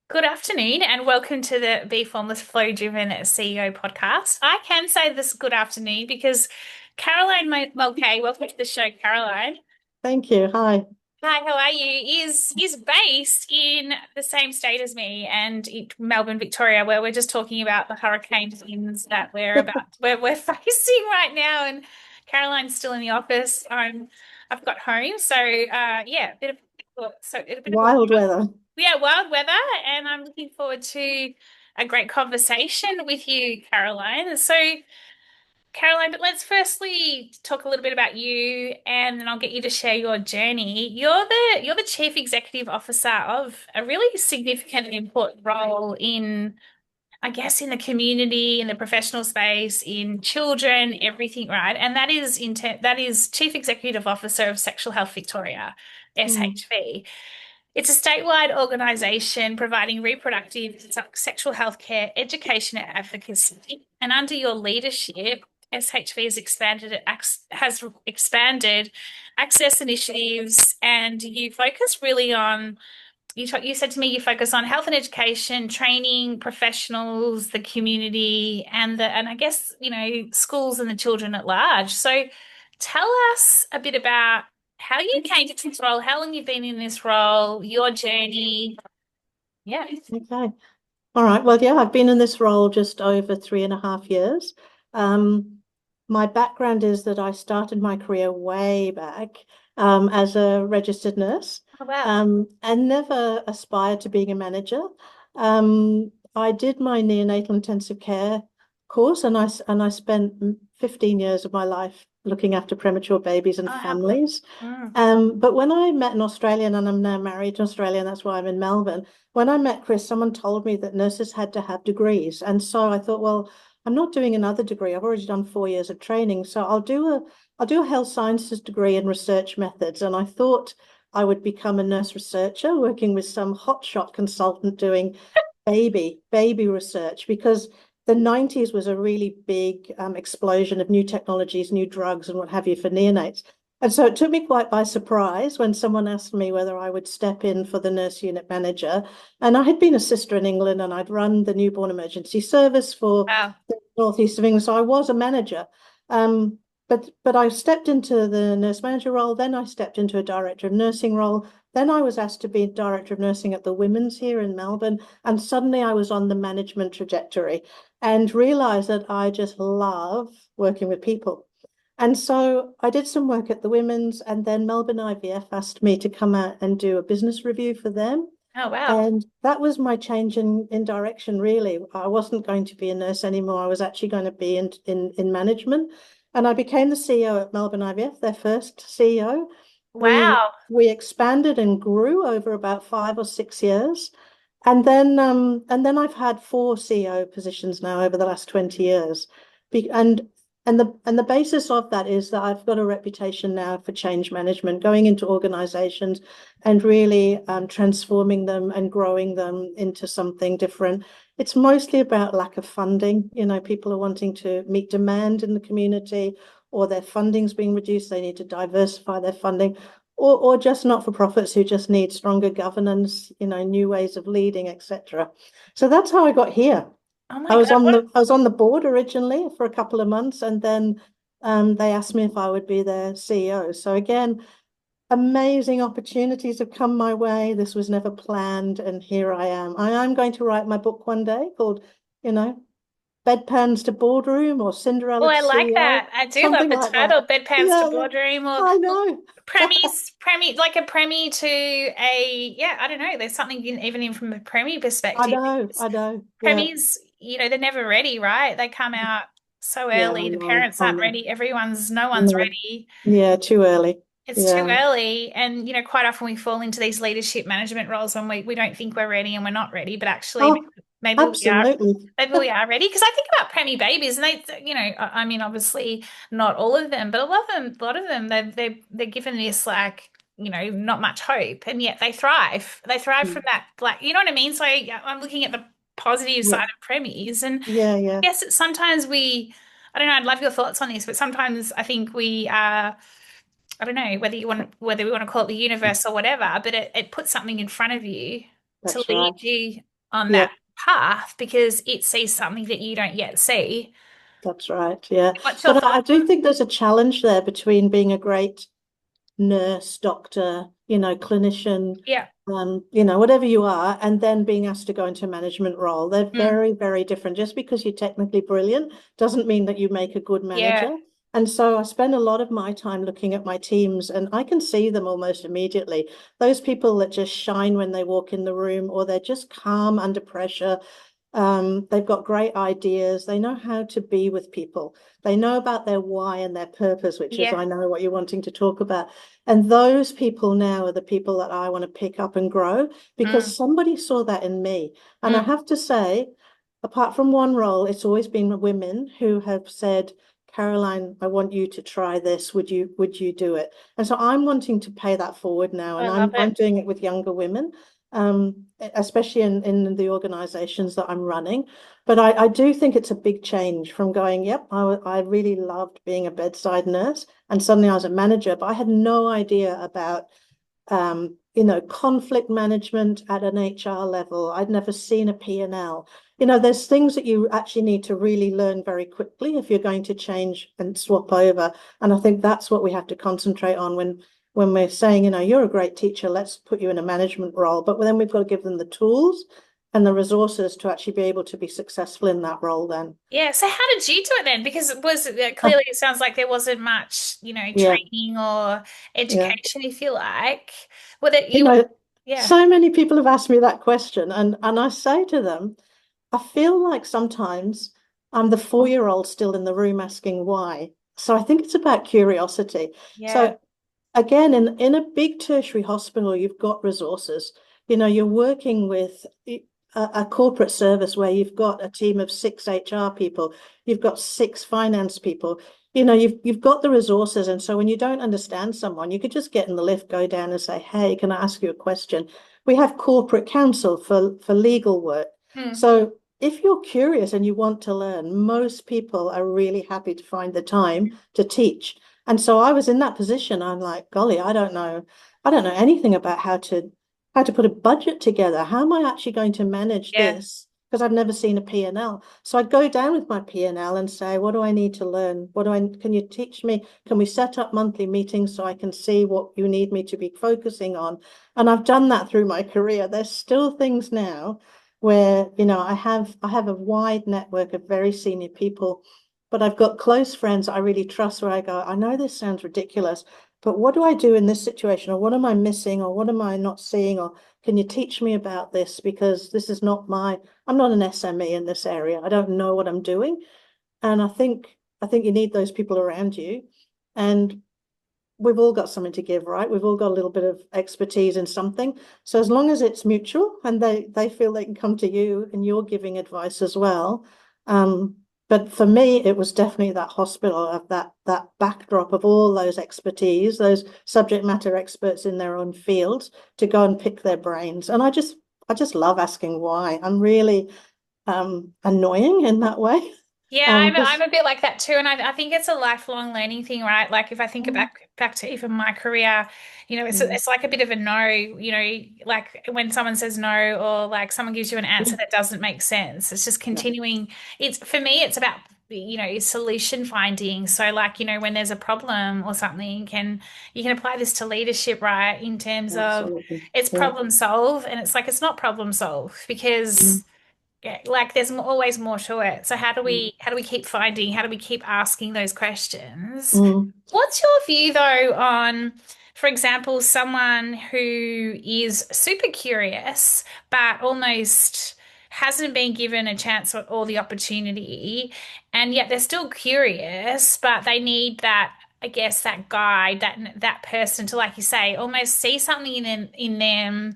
Good afternoon and welcome to the Be Formless Flow Driven CEO podcast. I can say this good afternoon because Caroline Mulcahy, welcome to the show, Caroline. Thank you. Hi. Hi, how are you? Is based in the same state as me and in Melbourne, Victoria, where we're just talking about the hurricane winds that we're facing right now. And Caroline's still in the office. I've got home, so yeah, a bit of a Wild weather. wild weather, and I'm looking forward to a great conversation with you, Caroline. So. Caroline, but let's firstly talk a little bit about you, and then I'll get you to share your journey. You're the Chief Executive Officer of a really significant and important role in, I guess, in the community, in the professional space, in children, everything, right? And that is Chief Executive Officer of Sexual Health Victoria, Mm. SHV. It's a statewide organisation providing reproductive sexual health care, education, and advocacy. And under your leadership, SHV has expanded access initiatives, and you focus really on. You said to me you focus on health and education, training professionals, the community, and I guess schools and the children at large. So, tell us a bit about how you came to this role, how long you've been in this role, your journey. Yeah. Okay. All right. Well, yeah, I've been in this role just over 3.5 years. Um, my background is that I started my career way back as a registered nurse Oh, wow. and never aspired to being a manager. I did my neonatal intensive care course and I spent 15 years of my life looking after premature babies and Oh, how cool. families. Mm. But when I met an Australian, and I'm now married to Australia, and that's why I'm in Melbourne. When I met Chris, someone told me that nurses had to have degrees. And so I thought, well, I'm not doing another degree. I've already done 4 years of training. So I'll do a health sciences degree in research methods. And I thought I would become a nurse researcher working with some hotshot consultant doing baby research because the 90s was a really big explosion of new technologies, new drugs, and what have you for neonates. And so it took me quite by surprise when someone asked me whether I would step in for the nurse unit manager. And I had been a sister in England and I'd run the newborn emergency service for Wow. the northeast of England. So I was a manager. Um, but I stepped into the nurse manager role, then I stepped into a director of nursing role. Then I was asked to be director of nursing at the Women's here in Melbourne. And suddenly I was on the management trajectory and realized that I just love working with people. And so I did some work at the Women's, and then Melbourne IVF asked me to come out and do a business review for them. Oh, wow. And that was my change in direction, really. I wasn't going to be a nurse anymore. I was actually going to be in management. And I became the CEO at Melbourne IVF, their first CEO. We Wow. we expanded and grew over about 5 or 6 years. And then I've had four CEO positions now over the last 20 years. Be, and the basis of that is that I've got a reputation now for change management, going into organizations and really transforming them and growing them into something different. It's mostly about lack of funding. People are wanting to meet demand in the community, or their funding's being reduced. They need to diversify their funding, or just not-for-profits who just need stronger governance, new ways of leading, etc. So that's how I got here. Oh I my was God. on the I was on the board originally for a couple of months, and then they asked me if I would be their CEO. So again, amazing opportunities have come my way. This was never planned, and here I am. I am going to write my book one day called, you know, Bedpans to Boardroom or Oh, Cinderella to I like CEO, that. I do love something the like that. title, Bedpans to Yeah, yeah, Boardroom, or I look, know. like a Premi to a, yeah, I don't know. There's something even in from a Premi I perspective. know, Because I know. Yeah, Premies, they're never ready, right? They come out so yeah, I early. The know, parents I aren't know. ready. No one's No, ready. yeah, too early. It's too Yeah. early. And, quite often we fall into these leadership management roles when we don't think we're ready and we're not ready, but actually Oh, maybe we are. absolutely. Maybe we are ready because I think about preemie babies, and I mean, obviously not all of them, but a lot of them, they're given this like, not much hope, and yet they thrive. They thrive from that, like, you know what I mean? So I'm looking at the positive Yeah, side of preemies, and yeah, I yeah. guess that sometimes I don't know, I'd love your thoughts on this, but sometimes I think we are. I don't know whether we want to call it the universe or whatever, but it puts something in front of you to That's right. lead you. on Yeah, that path because it sees something that you don't yet see. that's right. Yeah. What's your But I thought? do think there's a challenge there between being a great nurse, doctor, clinician, Yeah. whatever you are, and then being asked to go into a management role. They're Mm. very, very different. Just because you're technically brilliant doesn't mean that you make a good Yeah. manager. And so I spend a lot of my time looking at my teams, and I can see them almost immediately. Those people that just shine when they walk in the room, or they're just calm under pressure. They've got great ideas. They know how to be with people. They know about their why and their purpose, which is, Yeah. I know what you're wanting to talk about. And those people now are the people that I want to pick up and grow Mm. because somebody saw that in me. And I Mm. have to say, apart from one role, it's always been women who have said, Caroline, I want you to try this. Would you do it? And so I'm wanting to pay that forward now, I and love I'm it. doing it with younger women, especially in the organizations that I'm running. But I do think it's a big change from going, yep, I really loved being a bedside nurse, and suddenly I was a manager, but I had no idea about conflict management at an HR level. I'd never seen a P&L. There's things that you actually need to really learn very quickly if you're going to change and swap over. And I think that's what we have to concentrate on when we're saying, you're a great teacher, let's put you in a management role. But then we've got to give them the tools and the resources to actually be able to be successful in that role then. Yeah. So how did you do it then? Because clearly it sounds like there wasn't much, Yeah, training or yeah. education, if you like. Well, that You you, know, yeah, so many people have asked me that question, and I say to them, I feel like sometimes I'm the 4-year-old still in the room asking why. So I think it's about curiosity. yeah, So again, in a big tertiary hospital, you've got resources. You're working with a corporate service where you've got a team of 6 HR people, you've got 6 finance people. You've got the resources, and so when you don't understand someone, you could just get in the lift, go down, and say, "Hey, can I ask you a question?" We have corporate counsel for legal work. mm, So if you're curious and you want to learn, most people are really happy to find the time to teach. And so I was in that position. I'm like, golly, I don't know anything about how to put a budget together. How am I actually going to manage yeah, this? Because I've never seen a P&L. So I'd go down with my P&L and say, what do I need to learn? Can you teach me? Can we set up monthly meetings so I can see what you need me to be focusing on? And I've done that through my career. There's still things now where, I have a wide network of very senior people, but I've got close friends I really trust where I go, I know this sounds ridiculous, but what do I do in this situation? Or what am I missing? Or what am I not seeing? Or can you teach me about this? Because this is I'm not an SME in this area. I don't know what I'm doing. And I think you need those people around you. And we've all got something to give, right? We've all got a little bit of expertise in something. So as long as it's mutual and they feel they can come to you and you're giving advice as well. But for me, it was definitely that hospital of that backdrop of all those expertise, those subject matter experts in their own fields to go and pick their brains. And I just love asking why. I'm really annoying in that way. yeah. I'm Because a bit like that too, and I think it's a lifelong learning thing, right? Like if I think back to even my career, it's like a bit of a no, like when someone says no or like someone gives you an answer that doesn't make sense. It's just yeah, continuing. It's for me, it's about solution finding. So like when there's a problem or something, you can apply this to leadership, right? In terms of absolutely. it's Yeah. problem solve, and it's like it's not problem solve Mm, because yeah, like there's always more to it. So mm, how do we keep asking those questions? mm. What's your view though on, for example, someone who is super curious but almost hasn't been given a chance or the opportunity, and yet they're still curious, but they need that, I guess, that guide, that person to, like you say, almost see something in them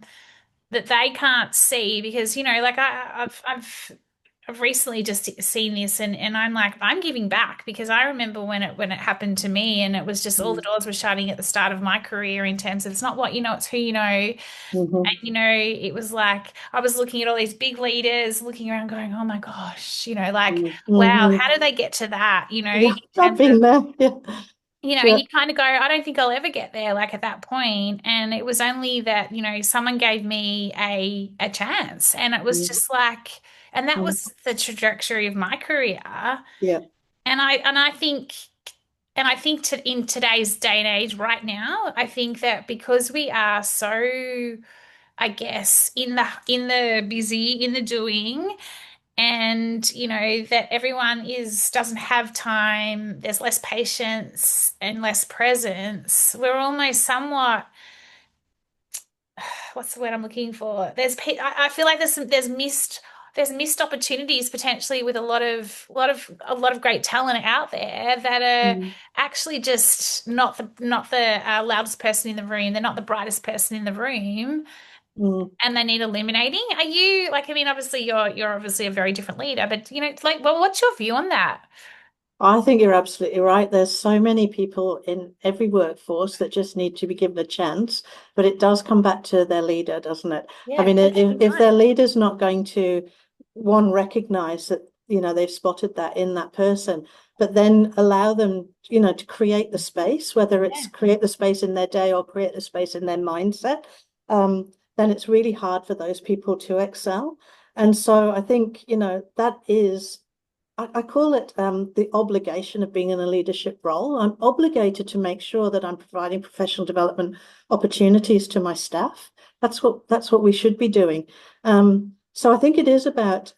that they can't see because like I've recently just seen this and I'm like I'm giving back because I remember when it happened to me and it was just all the Mm, doors were shutting at the start of my career in terms of it's not what you know, it's who you know. And mhm, it was like I was looking at all these big leaders looking around going, oh my gosh, like mm, wow, mhm. how did they get to that, Yeah, in I've terms of been there. Yeah. Yeah. you kind of go, I don't think I'll ever get there, like at that point. And it was only that, someone gave me a chance. And it was Mm, just like, and that mm, was the trajectory of my career. yeah. And I think in today's day and age right now, I think that because we are so, I guess, in the busy, in the doing, and that everyone is doesn't have time, there's less patience and less presence. We're almost somewhat, what's the word I'm looking for? I feel like there's missed opportunities potentially with a lot of great talent out there that are Mm, actually just not the loudest person in the room. They're not the brightest person in the room, mm. and they need eliminating. Are you like, I mean, obviously you're obviously a very different leader, but like, well, what's your view on that? I think you're absolutely right. There's so many people in every workforce that just need to be given a chance, but it does come back to their leader, doesn't it? I Yeah, mean, coaching if time. their leader's not going to, one, recognize that, they've spotted that in that person, but then allow them, to create the space, whether it's Yeah, create the space in their day or create the space in their mindset, then it's really hard for those people to excel. And so I think, that is I call it the obligation of being in a leadership role. I'm obligated to make sure that I'm providing professional development opportunities to my staff. That's what we should be doing. So I think it is about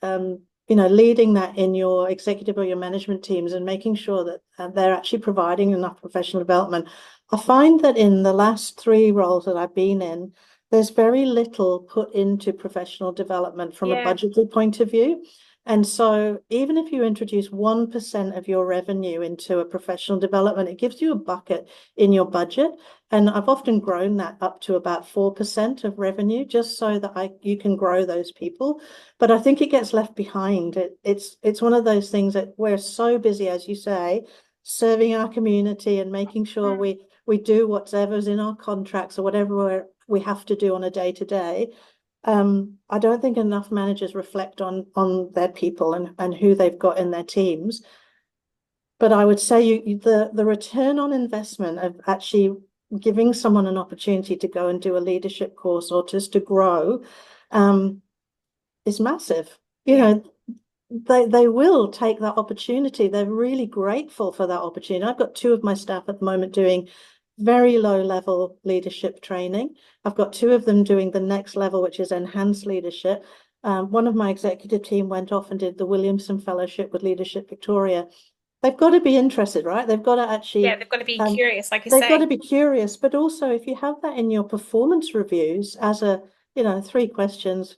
leading that in your executive or your management teams and making sure that they're actually providing enough professional development. I find that in the last 3 roles that I've been in, there's very little put into professional development from a yeah, budgetary point of view. And so even if you introduce 1% of your revenue into a professional development, it gives you a bucket in your budget. And I've often grown that up to about 4% of revenue, just so that you can grow those people. But I think it gets left behind. It's one of those things that we're so busy, as you say, serving our community and making sure mm, we do whatever's in our contracts or whatever we have to do on a day to day. I don't think enough managers reflect on their people and who they've got in their teams. But I would say the return on investment of actually giving someone an opportunity to go and do a leadership course or just to grow um, is massive. You yeah, know, they will take that opportunity. They're really grateful for that opportunity. I've got 2 of my staff at the moment doing very low level leadership training. I've got 2 of them doing the next level, which is enhanced leadership. One of my executive team went off and did the Williamson Fellowship with Leadership Victoria. They've got to be interested, right? They've got to yeah. actually, They've got to be um, curious, like you they've got to say. be curious, but also if you have that in your performance reviews as 3 questions,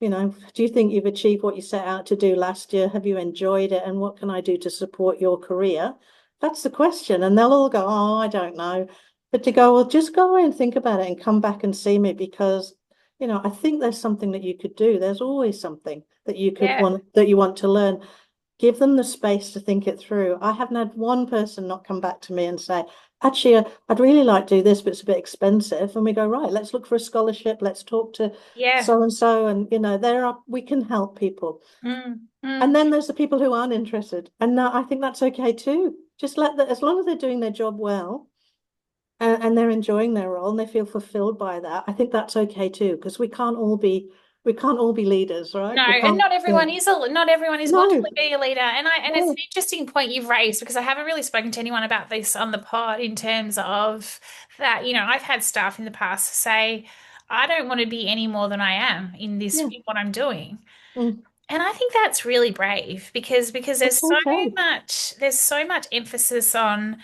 do you think you've achieved what you set out to do last year? Have you enjoyed it? And what can I do to support your career? That's the question. And they'll all go, oh, I don't know. But to go, well, just go away and think about it and come back and see me because, I think there's something that you could do. There's always something that Yeah, you want to learn. Give them the space to think it through. I haven't had one person not come back to me and say, actually, I'd really like to do this, but it's a bit expensive. And we go, right, let's look for a scholarship. Let's talk to yeah, so and so. And, we can help people. And mm. then there's the people who aren't interested. And I think that's okay too. Just as long as they're doing their job well and they're enjoying their role and they feel fulfilled by that, I think that's okay too, because we can't all be leaders, right? No, We and can't, not everyone is want to no, be a leader. And it's an no, interesting point you've raised because I haven't really spoken to anyone about this on the pod in terms of that, I've had staff in the past say, I don't want to be any more than I am yeah, in what I'm doing. mm, And I think that's really brave because it's okay. there's so much emphasis on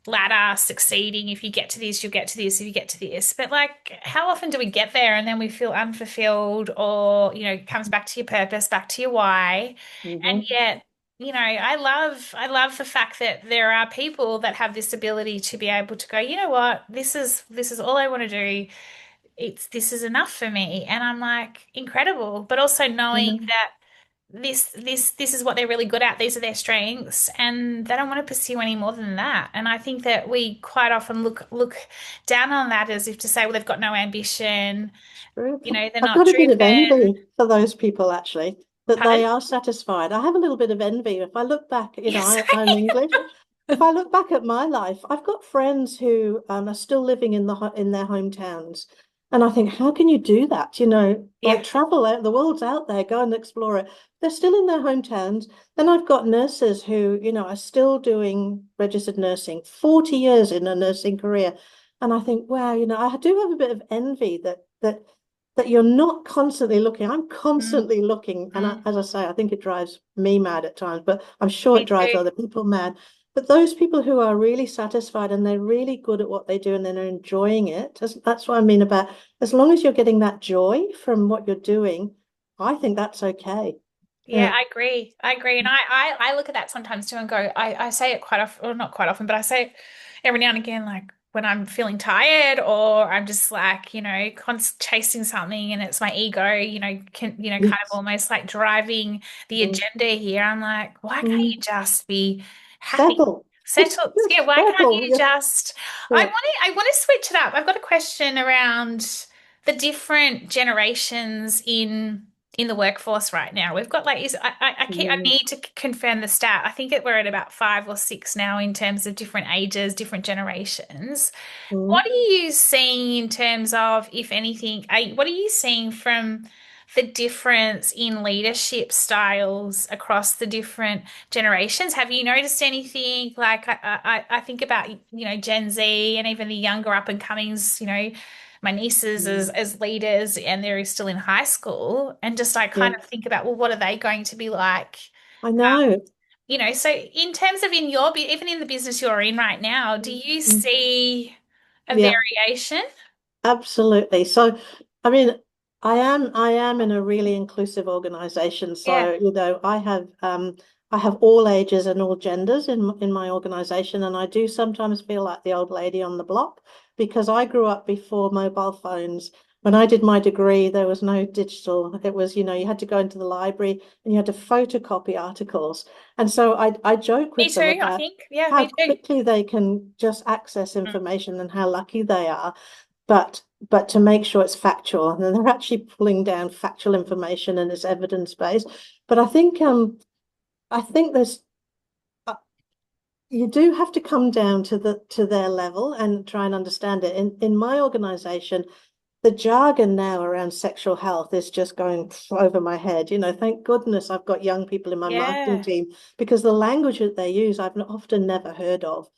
ladder succeeding. If you get to this, you'll get to this, if you get to this. But like, how often do we get there and then we feel unfulfilled, or, it comes back to your purpose, back to your why. And Mhm. yet, I love the fact that there are people that have this ability to be able to go, you know what, this is all I want to do. This is enough for me. And I'm like, incredible. But also knowing Yeah. that this is what they're really good at. These are their strengths, and they don't want to pursue any more than that. And I think that we quite often look down on that as if to say, well, they've got no ambition, True. they're I've not got a bit of driven. envy for those people actually, that Pardon? they are satisfied. I have a little bit of envy. If I look back, Yes. I'm English. if I look back at my life, I've got friends who are still living in in their hometowns, and I think, how can you do that? Yeah. Like travel out, the world's out there, go and explore it. They're still in their hometowns. Then I've got nurses who, are still doing registered nursing, 40 years in a nursing career, and I think, wow, I do have a bit of envy that you're not constantly looking. I'm Mm, constantly looking, and mm. as I say, I think it drives me mad at times, but I'm sure Me it drives too. other people mad. But those people who are really satisfied and they're really good at what they do and then are enjoying it, that's what I mean about as long as you're getting that joy from what you're doing, I think that's okay. Yeah, Yeah. I agree. I agree. And I look at that sometimes too and go, I say it quite often, or not quite often, but I say it every now and again, like when I'm feeling tired or I'm just like, chasing something and it's my ego, kind of Yes. almost like driving the Mm. agenda here. I'm like, why can't Mm. you just be happy? Settle. Settle. Yeah, Just why can't settle. you Yeah. just Yeah. I want to switch it up. I've got a question around the different generations in the workforce right now. We've got like I Mm. need to confirm the stat. I think we're at about 5 or 6 now in terms of different ages, different generations. Mm. What are you seeing in terms of, if anything, what are you seeing from the difference in leadership styles across the different generations? Have you noticed anything? Like I think about, Gen Z and even the younger up and comings, my nieces Mm. as leaders and they're still in high school and just like Yeah. kind of think about, well, what are they going to be like? I know. So in terms of even in the business you're in right now, do you Mm. see a Yeah. variation? Absolutely. So, I mean, I am in a really inclusive organization. Yeah. So, I have all ages and all genders in my organization, and I do sometimes feel like the old lady on the block because I grew up before mobile phones. When I did my degree, there was no digital. It was, you had to go into the library and you had to photocopy articles. And so I joke Me with them too, I about think. Yeah, how me too. quickly they can just access Mm. information and how lucky they are, but to make sure it's factual, and they're actually pulling down factual information and it's evidence based. But I think there's uh, you do have to come down to their level and try and understand it. In my organization, the jargon now around sexual health is just going over my head. Thank goodness I've got young people in my marketing Yeah. team because the language that they use I've often never heard of.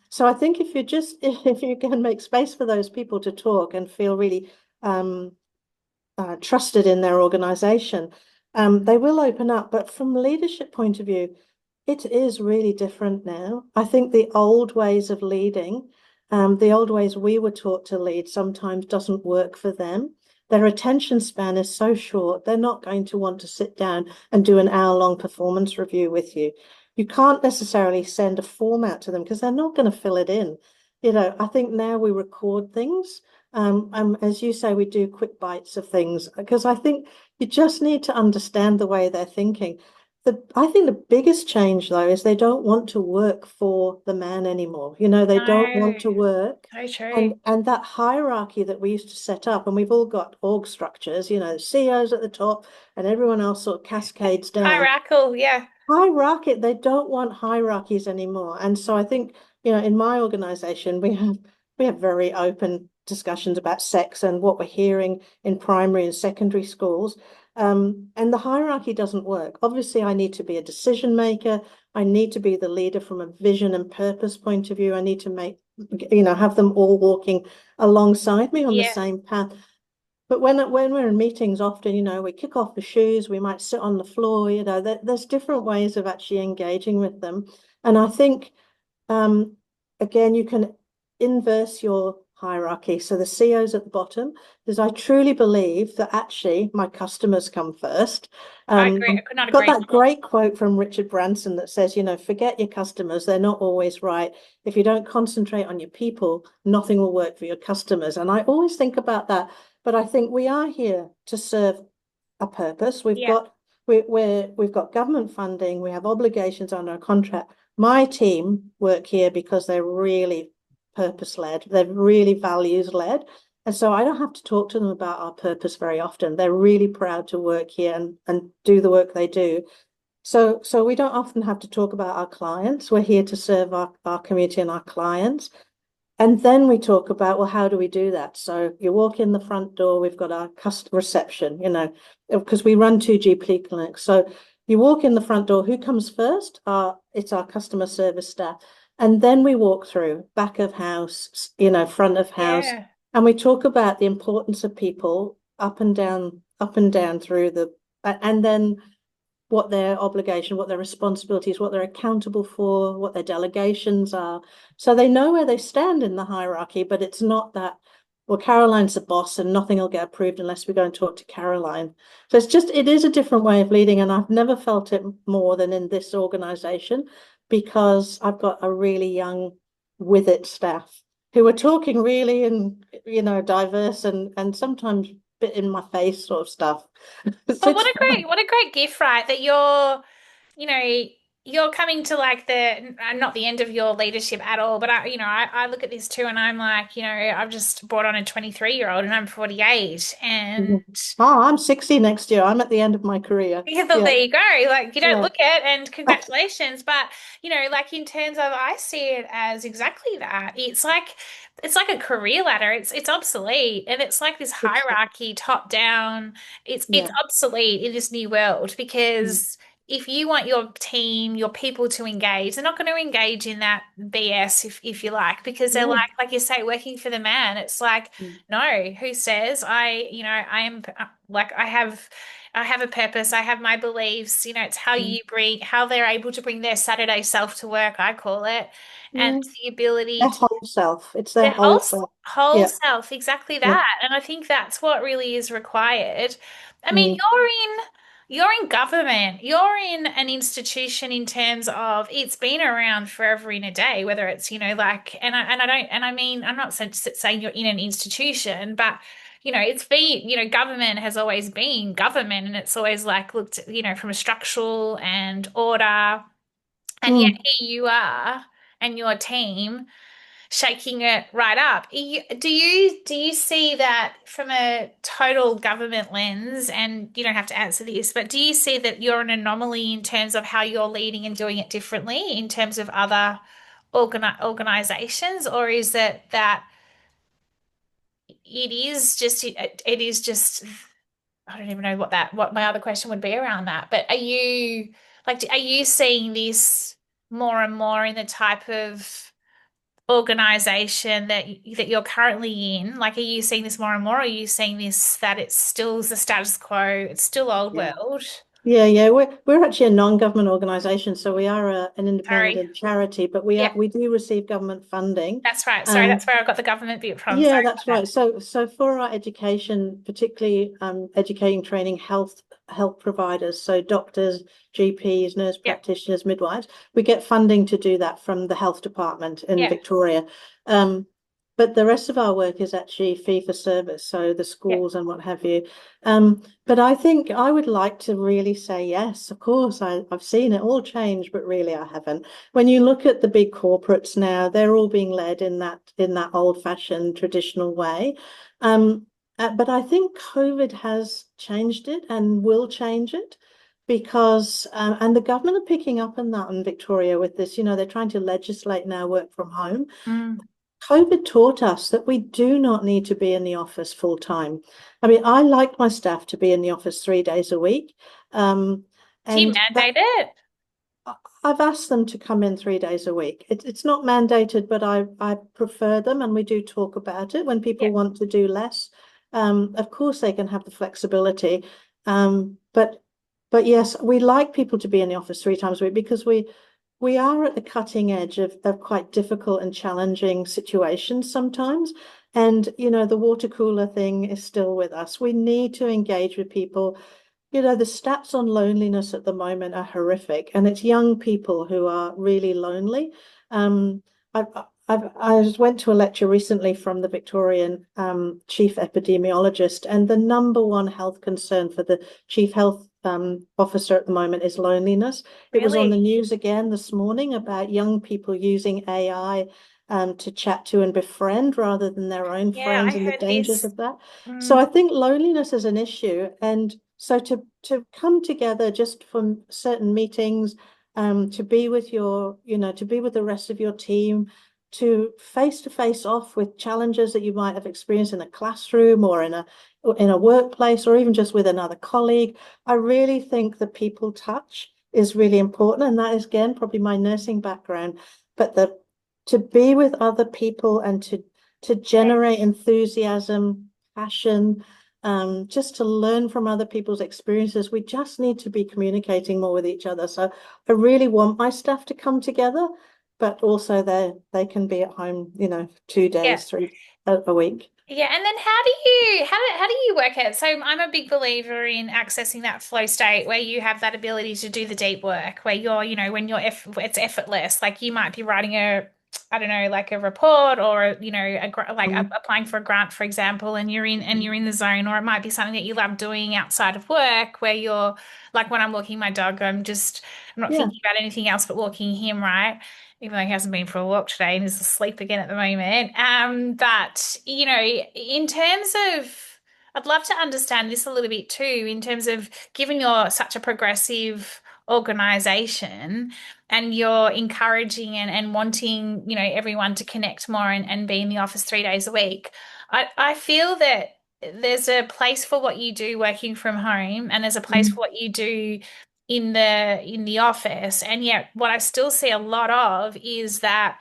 So I think if you can make space for those people to talk and feel really um, trusted in their organization, they will open up. But from a leadership point of view, it is really different now. I think the old ways of leading, the old ways we were taught to lead sometimes doesn't work for them. Their attention span is so short, they're not going to want to sit down and do an hour-long performance review with you. You can't necessarily send a form out to them because they're not going to fill it in. I think now we record things. As you say, we do quick bites of things because I think you just need to understand the way they're thinking. I think the biggest change, though, is they don't want to work for the man anymore. They don't No, want to work. so true. And that hierarchy that we used to set up, and we've all got org structures, CEOs at the top and everyone else sort of cascades down. Hierarchical, yeah. Hierarchy, they don't want hierarchies anymore. And so I think, in my organization, we have very open discussions about sex and what we're hearing in primary and secondary schools. And the hierarchy doesn't work. Obviously, I need to be a decision maker. I need to be the leader from a vision and purpose point of view. I need to have them all walking alongside me on the Yeah. same path. But when we're in meetings, often, we kick off the shoes, we might sit on the floor, there's different ways of actually engaging with them. And I think, again, you can inverse your hierarchy. So the CEO's at the bottom, because I truly believe that actually my customers come first. I agree. I could not I've got agree that more. great quote from Richard Branson that says, forget your customers, they're not always right. If you don't concentrate on your people, nothing will work for your customers. And I always think about that. But I think we are here to serve a purpose. Yeah. We've got government funding, we have obligations under a contract. My team work here because they're really purpose-led, they're really values-led. And so I don't have to talk to them about our purpose very often. They're really proud to work here and do the work they do. So we don't often have to talk about our clients. We're here to serve our community and our clients. And then we talk about, well, how do we do that? So you walk in the front door, we've got our customer reception, because we run two GP clinics. So you walk in the front door, who comes first? It's our customer service staff. And then we walk through back of house, front of house, Yeah. and we talk about the importance of people up and down through and then what their obligation, what their responsibilities, what they're accountable for, what their delegations are. So they know where they stand in the hierarchy, but it's not that, well, Caroline's the boss and nothing will get approved unless we go and talk to Caroline. So it is a different way of leading. And I've never felt it more than in this organization, because I've got a really young with it staff who are talking really and, diverse and sometimes bit in my face sort of stuff. So But it's fun. what a great gift, right? That you know, you're coming to like the not the end of your leadership at all, but I look at this too and I'm like, I've just brought on a 23-year-old and I'm 48 and Mhm. Oh, I'm 60 next year. I'm at the end of my career. yeah, well, Yeah, there you go. Like you don't yeah, look it, and congratulations. But like in terms of, I see it as exactly that. It's like a career ladder. It's obsolete, and it's like this it's hierarchy, top down. It's yeah. obsolete in this new world Mm, because if you want your team, your people to engage, they're not going to engage in that BS, if you like, because they're no. like you say, working for the man. It's like, Mm, no, who says I am like I have a purpose. I have my beliefs. It's mm, how they're able to bring their Saturday self to work, I call it, and yeah. the ability Their to whole self. It's their their whole whole self. whole Yeah, self, exactly yeah. that. And I think that's what really is required. I mean, Mm, you're in government. You're in an institution in terms of it's been around forever in a day, whether it's, like, and I don't, and I mean, I'm not saying you're in an institution, but it's been, government has always been government and it's always like looked, from a structural and order. And yet mm. here you are and your team shaking it right up. Do you see that from a total government lens? And you don't have to answer this, but do you see that you're an anomaly in terms of how you're leading and doing it differently in terms of other organizations, or is it that it is just I don't even know what my other question would be around that. But are you seeing this more and more in the type of organization that you're currently in? Like, are you seeing this more and more? Or are you seeing this that it's still the status quo? It's still old Yeah. world. Yeah. We're actually a non-government organization, so we are an Sorry. independent charity, but we Yeah, are we do receive government funding. that's right. Sorry, that's Um, where I got the government bit from. Yeah, Sorry that's about right. So for our education, particularly educating, training health providers, so doctors, GPs, nurse that. practitioners, midwives, we get funding to do that from the health department in Yeah, Victoria. Um, but the rest of our work is actually fee for service, so the yeah, schools and what have you. But I think I would like to really say yes, of course, I've seen it all change, but really I haven't. When you look at the big corporates now, they're all being led in that old-fashioned traditional way. But I think COVID has changed it and will change it, because and the government are picking up on that in Victoria with this. They're trying to legislate now work from home. yeah. COVID taught us that we do not need to be in the office full time. I mean, I like my staff to be in the office 3 days a week. Um, Do you and that mandate it? I've asked them to come in 3 days a week. It's not mandated, but I prefer them, and we do talk about it when Yeah, people want to do less. Of course, they can have the flexibility, but yes, we like people to be in the office 3 times a week, because we are at the cutting edge of quite difficult and challenging situations sometimes. And the water cooler thing is still with us. We need to engage with people. The stats on loneliness at the moment are horrific, and it's young people who are really lonely. I, I just went to a lecture recently from the Victorian chief epidemiologist, and the number one health concern for the chief health officer at the moment is loneliness. It was on the really? news again this morning about young people using AI to chat to and befriend rather than their own Yeah, friends, I and the heard dangers this. of that. So Mm, I think loneliness is an issue, and So to come together just for certain meetings, to be with your, to be with the rest of your team, to face off with challenges that you might have experienced in a classroom or in a workplace or even just with another colleague. I really think the people touch is really important. And that is, again, probably my nursing background. But to be with other people and to generate enthusiasm, passion, just to learn from other people's experiences. We just need to be communicating more with each other. So I really want my staff to come together, but also they can be at home, 2 days, 3 a week. Yeah, and then how do you work it? So I'm a big believer in accessing that flow state where you have that ability to do the deep work, where when it's effortless. Like you might be writing I don't know, like a report or applying for a grant, for example, and you're in the zone, or it might be something that you love doing outside of work, where you're like when I'm walking my dog, I'm not Yeah. thinking about anything else but walking him, right? Even though he hasn't been for a walk today and is asleep again at the moment. But, in terms of, I'd love to understand this a little bit too, in terms of given you're such a progressive organization and you're encouraging and wanting, everyone to connect more and be in the office 3 days a week. I feel that there's a place for what you do working from home and there's a place for what you do in the office. And yet what I still see a lot of is that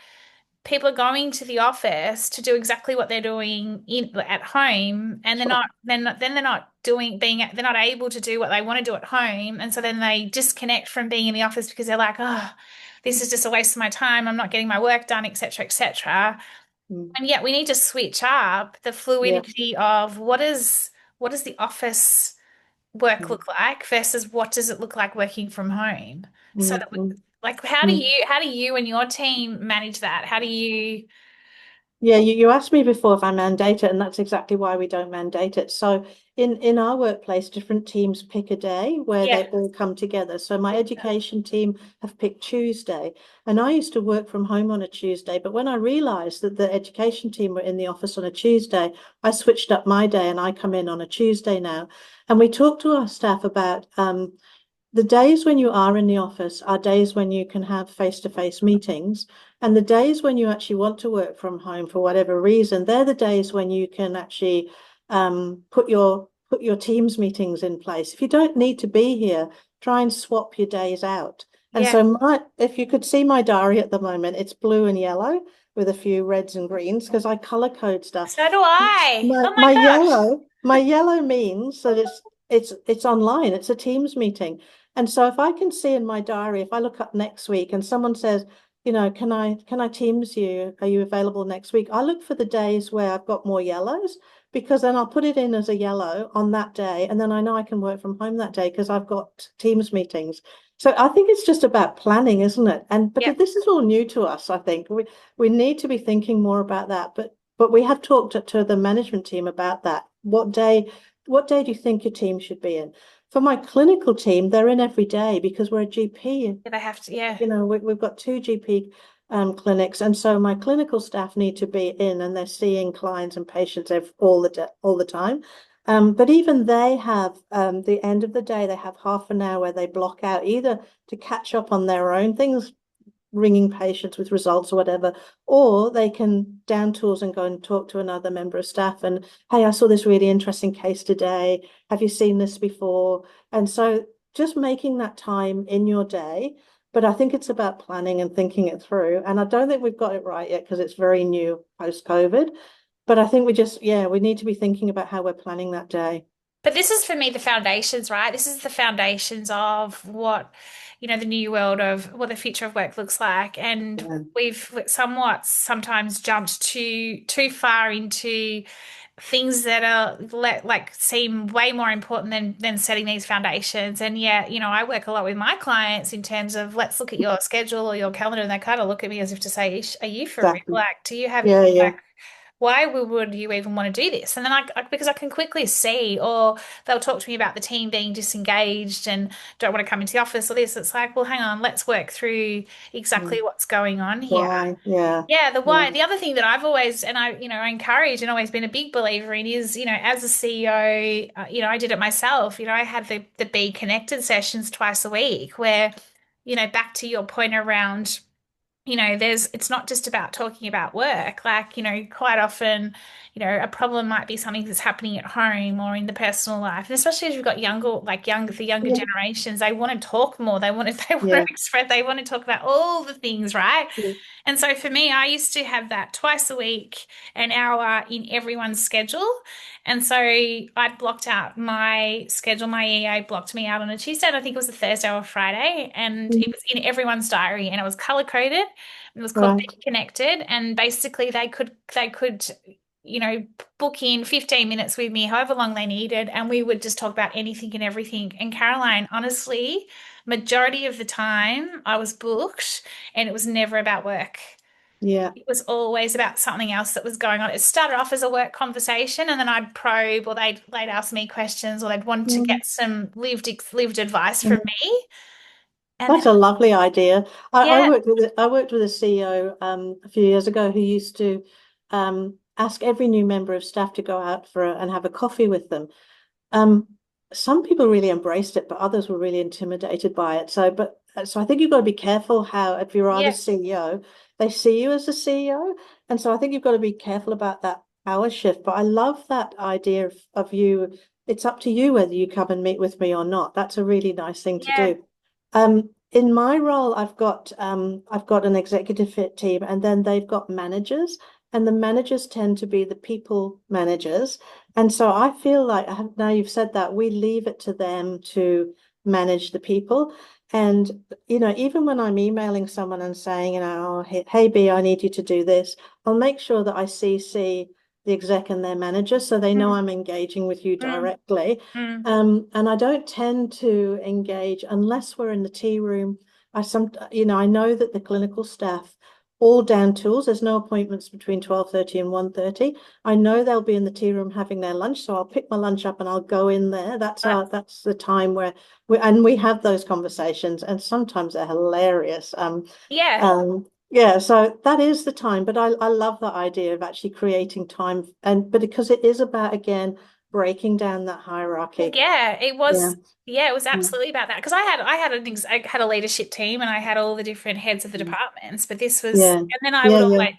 people are going to the office to do exactly what they're doing at home, and Sure. they're not able to do what they want to do at home, and so then they disconnect from being in the office because they're like, oh, this is just a waste of my time, I'm not getting my work done, etc., etc. Mm. And yet we need to switch up the Yeah. fluidity of what does the office work Mm. look like versus what does it look like working from home? So Mm. that Mm. like how do you and your team manage that? How do you Yeah, you asked me before if I mandate it, and that's exactly why we don't mandate it. So in our workplace, different teams pick a day where yeah, they all come together. So my education team have picked Tuesday, and I used to work from home on a Tuesday, but when I realized that the education team were in the office on a Tuesday, I switched up my day and I come in on a Tuesday now. And we talk to our staff about the days when you are in the office are days when you can have face-to-face meetings. And the days when you actually want to work from home for whatever reason, they're the days when you can actually put your Teams meetings in place. If you don't need to be here, try and swap your days out. And yeah. so if you could see my diary at the moment, it's blue and yellow with a few reds and greens because I color code stuff. So do I. My Oh my my gosh. yellow my yellow means that it's online. It's a Teams meeting. And so if I can see in my diary, if I look up next week and someone says, can I Teams you? Are you available next week? I look for the days where I've got more yellows because then I'll put it in as a yellow on that day. And then I know I can work from home that day because I've got Teams meetings. So I think it's just about planning, isn't it? But Yep. this is all new to us, I think. We need to be thinking more about that. But we have talked to the management team about that. What day do you think your team should be in? For my clinical team, they're in every day because we're a GP. Yeah, they have to, yeah. We've got two GP clinics, and so my clinical staff need to be in, and they're seeing clients and patients all the time. But even they have the end of the day, they have half an hour where they block out either to catch up on their own things, ringing patients with results or whatever, or they can down tools and go and talk to another member of staff and, hey, I saw this really interesting case today. Have you seen this before? And so just making that time in your day. But I think it's about planning and thinking it through. And I don't think we've got it right yet because it's very new post-COVID. But I think we need to be thinking about how we're planning that day. But this is for me the foundations, right? This is the foundations of what, the new world of what the future of work looks like. And Yeah. we've somewhat sometimes jumped too far into things that are like seem way more important than setting these foundations. And yeah, I work a lot with my clients in terms of let's look at your schedule or your calendar, and they kind of look at me as if to say, are you for real? Exactly. Like, do you have Yeah, yeah. like why would you even want to do this? And then because I can quickly see, or they'll talk to me about the team being disengaged and don't want to come into the office or this. It's like, well, hang on, let's work through Mm. exactly what's going on here. Why? Yeah. Yeah, the Yeah. why. The other thing that I've always, and I encourage and always been a big believer in is, as a CEO, I did it myself. I had the Be Connected sessions twice a week where, back to your point around it's not just about talking about work. Like, quite often, a problem might be something that's happening at home or in the personal life. And especially as you've got the younger Yeah. generations, they want to talk more. They want to Yeah. express, they want to talk about all the things, right? Yeah. And so for me, I used to have that twice a week, an hour in everyone's schedule. And so I'd blocked out my schedule. My EA blocked me out on a Tuesday, and I think it was a Thursday or a Friday, and it Mhm. was in everyone's diary, and it was color coded. It was called Right. Be Connected, and basically they could you know book in 15 minutes with me, however long they needed, and we would just talk about anything and everything. And Caroline, honestly, majority of the time I was booked, and it was never about work. Yeah. It was always about something else that was going on. It started off as a work conversation, and then I'd probe, or they'd ask me questions, or they'd want to Mm. get some lived advice from Mm. me. And then That's a lovely idea. I yeah, worked with a CEO a few years ago who used to ask every new member of staff to go out and have a coffee with them. Um, some people really embraced it, but others were really intimidated by it. So I think you've got to be careful how, if you are the yeah, CEO, they see you as a CEO. And so I think you've got to be careful about that power shift. But I love that idea of you. It's up to you whether you come and meet with me or not. That's a really nice thing to yeah. do. In my role, I've got an executive fit team, and then they've got managers, and the managers tend to be the people managers. And so I feel like now you've said that, we leave it to them to manage the people. And, even when I'm emailing someone and saying, oh, hey, B, I need you to do this, I'll make sure that I CC the exec and their manager so they know Mm, I'm engaging with you mm, directly. mm. And I don't tend to engage unless we're in the tea room. I know that the clinical staff all down tools. There's no appointments between 12:30 and 1:30. I know they'll be in the tea room having their lunch, so I'll pick my lunch up and I'll go in there. That's the time where we have those conversations, and sometimes they're hilarious. Yeah, Yeah, so that is the time, but I love that idea of actually creating time, but because it is about, again, breaking down that well, hierarchy. yeah, it Yeah. was. Yeah, it was Yeah. absolutely about that because I had a leadership team, and I had all the different heads of the departments. But this was, Yeah. and then I would Yeah. Yeah. always,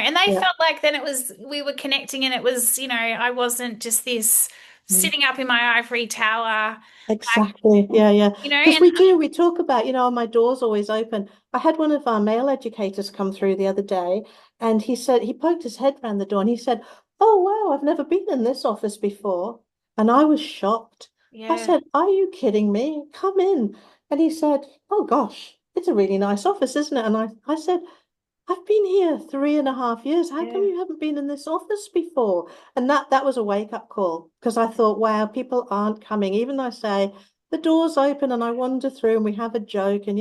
and they Yeah. felt like then it was we were connecting, and it was, I wasn't just this Mm. sitting up in my ivory tower, like, Exactly. Yeah, yeah. Because and we talk about, my door's always open. I had one of our male educators come through the other day, and he poked his head around the door and he said, "Oh, wow, I've never been in this office before." And I was shocked. I yeah, said, "Are you kidding me? Come in." And he said, "Oh gosh, it's a really nice office, isn't it?" And I said, "I've been here 3.5 years. How come yeah, you haven't been in this office before?" And that was a wake-up call, because I thought, wow, people aren't coming. Even though I say the door's open and I wander through and we have a joke, and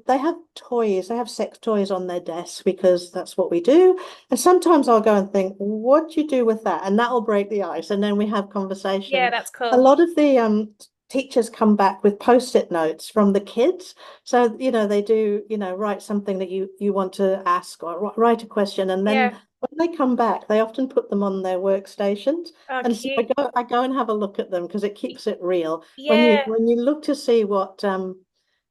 they have toys, they have sex toys on their desks because that's what we do. And sometimes I'll go and think, what do you do with that? And that'll break the ice. And then we have yeah, conversation. that's A cool. lot of the teachers come back with post-it notes from the kids. So, they do, write something that you want to ask, or write a question. And then Yeah, when they come back, they often put them on their workstations. oh, And so I cute. go, I go and have a look at them because it keeps it real. When you Yeah, when you look to see what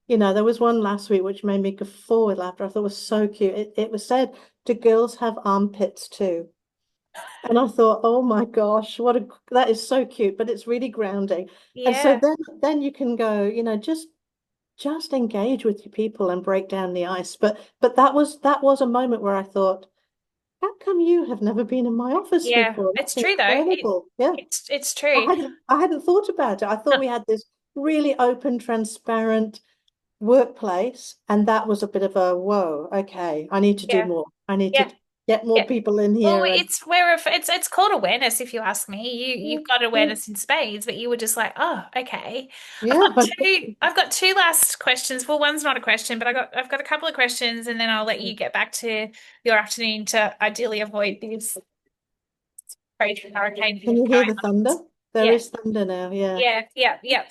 there was one last week which made me guffaw with laughter. I thought it was so cute. It was said, "Do girls have armpits too?" And I thought, oh my gosh, that is so cute, but it's really grounding. And so yeah, then you can go, just engage with your people and break down the ice. But that was a moment where I thought, how come you have never been in my office yeah. before? It's That's true though. incredible. Yeah. It's I true. hadn't I hadn't thought about it. I thought we had this really open, transparent workplace, and that was a bit of a whoa, okay, I need to do Yeah, more. I need to yeah. get more Yeah. people in Well, here and it's where it's called awareness, if you ask me. You've got yeah, awareness in spades, but you were just like, oh, okay. I've yeah, got two last questions. Well, one's not a question, but I've got a couple of questions, and then I'll let you get back to your afternoon to ideally avoid this crazy hurricane can going you hear the on. thunder? There Yeah, is thunder now, yeah. yeah, yeah, yeah.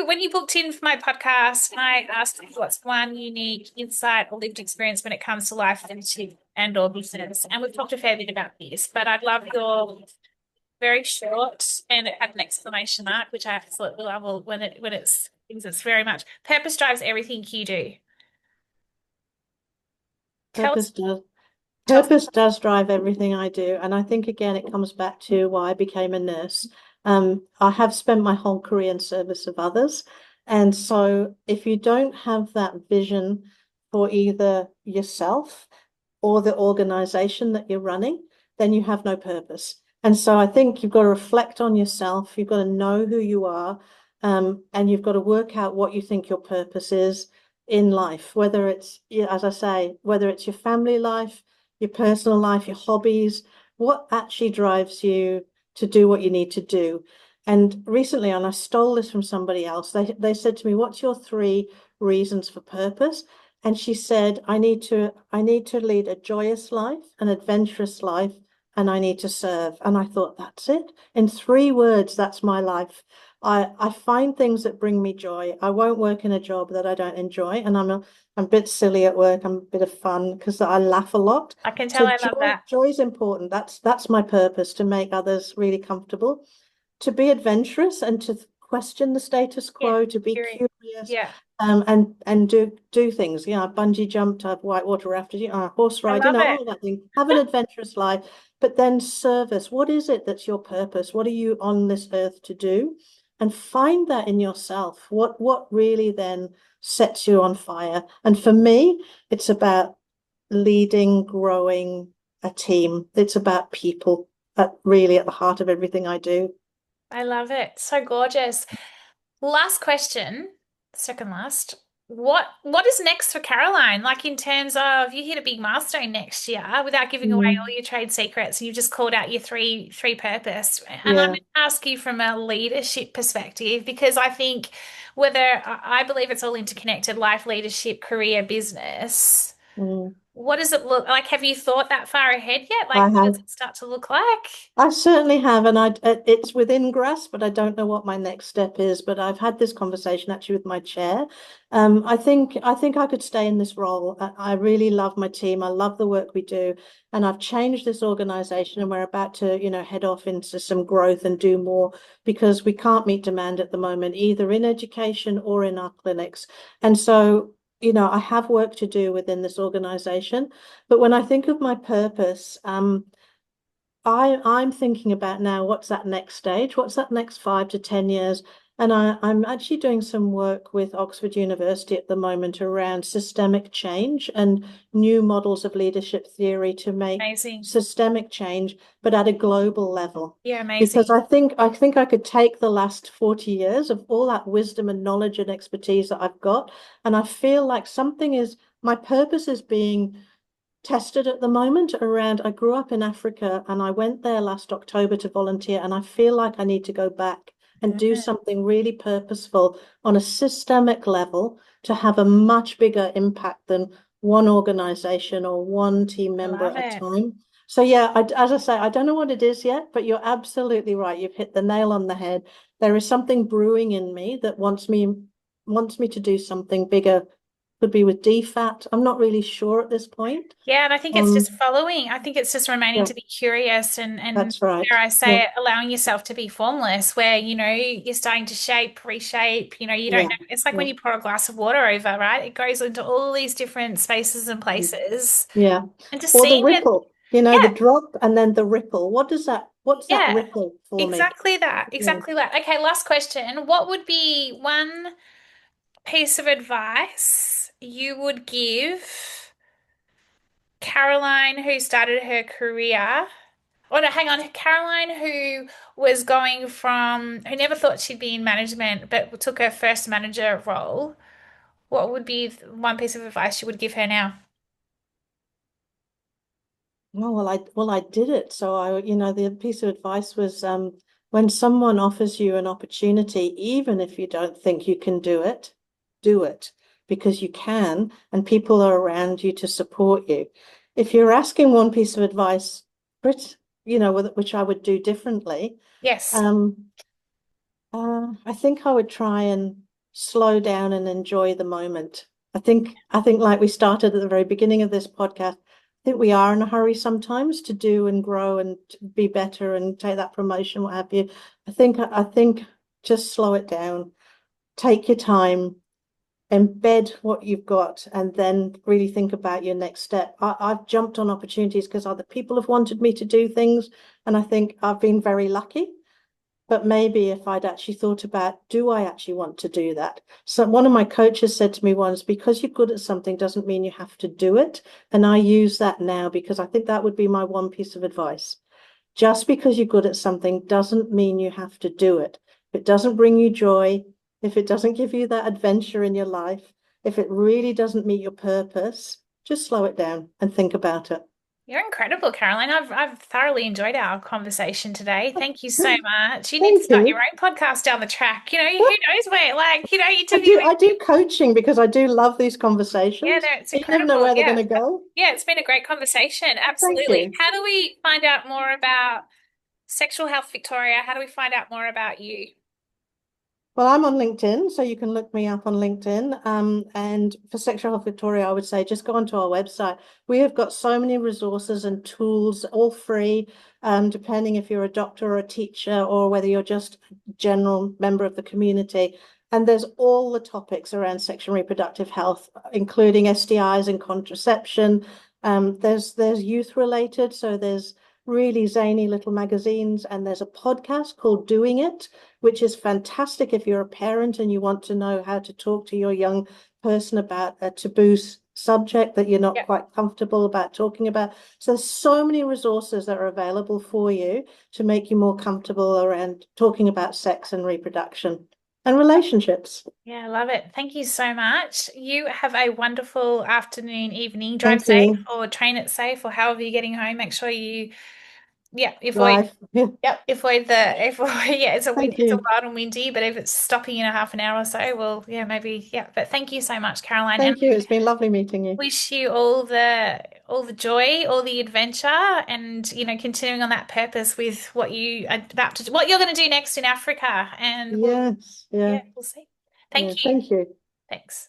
When you booked in for my podcast, I asked you what's one unique insight or lived experience when it comes to life, leadership, and or business. And we've talked a fair bit about this, but I'd love your very short, and it had an exclamation mark, which I absolutely love when it's things it's very much purpose drives everything you do. Tell Purpose us, does. tell us. Purpose does drive everything I do. And I think, again, it comes back to why I became a nurse. I have spent my whole career in service of others. And so if you don't have that vision for either yourself or the organization that you're running, then you have no purpose. And so I think you've got to reflect on yourself. You've got to know who you are, and you've got to work out what you think your purpose is in life, whether it's, as I say, whether it's your family life, your personal life, your hobbies, what actually drives you to do what you need to do. And recently, and I stole this from somebody else, they said to me, what's your three reasons for purpose? And she said, I need to lead a joyous life, an adventurous life, and I need to serve. And I thought, that's it. In 3 words, that's my life. I find things that bring me joy. I won't work in a job that I don't enjoy. And I'm a bit silly at work. I'm a bit of fun because I laugh a lot. I can So tell I love that. joy is important. That's my purpose, to make others really comfortable, to be adventurous and to question the status Yeah, quo, to be curious. curious, Yeah, and do things. I've bungee jumped, I've whitewater rafted, horse I ride, love it. all that thing. Have an adventurous life, but then service. What is it that's your purpose? What are you on this earth to do? And find that in yourself. What really then sets you on fire? And for me, it's about leading, growing a team. It's about people, really at the heart of everything I do. I love it. So gorgeous. Last question, second last. What is next for Caroline? Like in terms of you hit a big milestone next year without giving away all Mm, your trade secrets. You just called out your three purpose. And I'm yeah. going to ask you from a leadership perspective because I think whether I believe it's all interconnected, life, leadership, career, business. Mm. What does it look like? Have you thought that far ahead yet? Like I what does have. it start to look like? I certainly have, and it's within grasp, but I don't know what my next step is. But I've had this conversation actually with my chair. I think I could stay in this role. I really love my team. I love the work we do, and I've changed this organization, and we're about to, head off into some growth and do more because we can't meet demand at the moment, either in education or in our clinics. And so, I have work to do within this organization. But when I think of my purpose, I'm thinking about now, what's that next stage? What's that next 5 to 10 years? And I'm actually doing some work with Oxford University at the moment around systemic change and new models of leadership theory to make Amazing. systemic change, but at a global level. Yeah, Because amazing. I think I could take the last 40 years of all that wisdom and knowledge and expertise that I've got, and I feel like my purpose is being tested at the moment around. I grew up in Africa and I went there last October to volunteer, and I feel like I need to go back and do Mm, something really purposeful on a systemic level to have a much bigger impact than one organization or one team I member love at a it. time. So yeah, as I say, I don't know what it is yet, but you're absolutely right. You've hit the nail on the head. There is something brewing in me that wants me to do something bigger. Could be with DFAT. I'm not really sure at this point. Yeah, and I think it's just Um, following. I think it's just remaining yeah, to be curious and that's right. dare I Yeah, say it, allowing yourself to be formless, where you're starting to shape, reshape. You don't yeah, know. It's like yeah, when you pour a glass of water over, right? It goes into all these different spaces and mm, places, yeah. and just Or the seeing it. ripple, the Yeah, drop and then the ripple. What's that yeah, ripple for me? exactly that, Yeah. exactly that. Okay, last question. What would be one piece of advice you would give Caroline, who started her career? Oh no, hang on. Caroline, who was going from, who never thought she'd be in management, but took her first manager role. What would be one piece of advice you would give her now? Oh, I did it. So the piece of advice was when someone offers you an opportunity, even if you don't think you can do it because you can, and people are around you to support you. If you're asking one piece of advice, which I would do differently, Yes. um, I think I would try and slow down and enjoy the moment. I think like we started at the very beginning of this podcast, I think we are in a hurry sometimes to do and grow and to be better and take that promotion, what have you. I think just slow it down, take your time, embed what you've got, and then really think about your next step. I've jumped on opportunities because other people have wanted me to do things, and I think I've been very lucky. But maybe if I'd actually thought about, do I actually want to do that? So one of my coaches said to me once, because you're good at something doesn't mean you have to do it. And I use that now because I think that would be my one piece of advice. Just because you're good at something doesn't mean you have to do it. If it doesn't bring you joy, if it doesn't give you that adventure in your life, if it really doesn't meet your purpose, just slow it down and think about it. You're incredible, Caroline. I've thoroughly enjoyed our conversation today. Thank you so much. You need to Thank start your you. own podcast down the track. You know, who knows where, like, you took I do coaching because I do love these yeah, conversations. no, it's You never know incredible. where they're going Yeah. to go. Yeah, it's been a great conversation. Thank Absolutely. you. How do we find out more about Sexual Health Victoria? How do we find out more about you? Well, I'm on LinkedIn, so you can look me up on LinkedIn. And for Sexual Health Victoria, I would say just go onto our website. We have got so many resources and tools, all free, depending if you're a doctor or a teacher or whether you're just a general member of the community. And there's all the topics around sexual and reproductive health, including STIs and contraception. There's youth related, so there's really zany little magazines, and there's a podcast called Doing It, which is fantastic if you're a parent and you want to know how to talk to your young person about a taboo subject that you're not Yeah. quite comfortable about talking about. So there's so many resources that are available for you to make you more comfortable around talking about sex and reproduction and relationships. Yeah, I love it. Thank you so much. You have a wonderful afternoon, evening. Drive Thank safe you. or train it safe or however you're getting home. Make sure you, yeah, avoid. Life. Yeah. Yep, avoid yeah, Thank it's a you. wild and windy, but if it's stopping in a half an hour or so, well, yeah, maybe, yeah. But thank you so much, Caroline, and Thank you. It's been lovely meeting you. wish you all the joy, all the adventure, and continuing on that purpose with what you're going to do next in Africa. And we'll Yes. Yeah. yeah, we'll see. Yeah. Thank you. Thank you. Thanks.